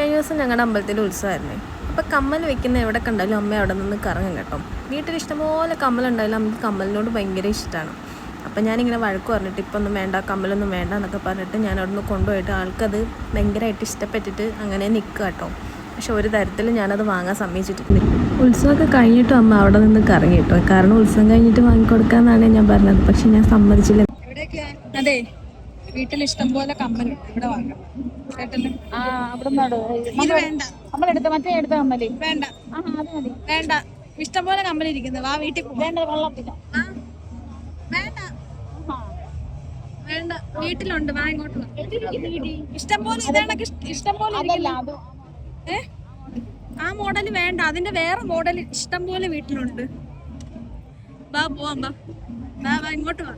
കഴിഞ്ഞ ദിവസം ഞങ്ങളുടെ അമ്പലത്തിൽ ഉത്സവമായിരുന്നേ. അപ്പോൾ കമ്മൽ വെക്കുന്ന എവിടെ കണ്ടാലും അമ്മ അവിടെ നിന്ന് കറങ്ങും കേട്ടോ. വീട്ടിൽ ഇഷ്ടംപോലെ കമ്മലുണ്ടായാലും അമ്മക്ക് കമ്മലിനോട് ഭയങ്കര ഇഷ്ടമാണ്. അപ്പം ഞാനിങ്ങനെ വഴക്ക് പറഞ്ഞിട്ട് ഇപ്പം ഒന്നും വേണ്ട, കമ്മലൊന്നും വേണ്ട എന്നൊക്കെ പറഞ്ഞിട്ട് ഞാൻ അവിടെ നിന്ന് കൊണ്ടുപോയിട്ട് ആൾക്കത് ഭയങ്കരമായിട്ട് ഇഷ്ടപ്പെട്ടിട്ട് അങ്ങനെ നിൽക്കുക കേട്ടോ. പക്ഷെ ഒരു തരത്തിലും ഞാനത് വാങ്ങാൻ സമ്മതിച്ചിട്ടില്ല. ഉത്സവമൊക്കെ കഴിഞ്ഞിട്ടും അമ്മ അവിടെ നിന്ന് കറങ്ങി കേട്ടോ. കാരണം ഉത്സവം കഴിഞ്ഞിട്ട് വാങ്ങിക്കൊടുക്കാമെന്നാണ് ഞാൻ പറഞ്ഞത്. പക്ഷെ ഞാൻ സമ്മതിച്ചില്ല. അതെ, വീട്ടിൽ ഇഷ്ടം പോലെ കമ്മലുണ്ട്, ഇവിടെ വാങ്ങാം. നമ്മളെടുത്ത മറ്റേ എടുത്ത കമ്മല് വേണ്ട, അത് മതി. വേണ്ട, ഇഷ്ടം പോലെ കമ്മലിരിക്കുന്നത്. വാ വീട്ടിൽ പോവാം. വേണ്ട, വെള്ളത്തില്ല. വേണ്ട, വേണ്ട, വീട്ടിലുണ്ട്. വാ ഇങ്ങോട്ട് വാ. ഇഷ്ടം പോലെ ഇതാണൊക്കെ ഇഷ്ടം പോലെ ആ മോഡല് വേണ്ട, അതിന്റെ വേറെ മോഡൽ ഇഷ്ടം പോലെ വീട്ടിലുണ്ട്. വാ പോവാം, വാ വാ വാ ഇങ്ങോട്ട് വാ.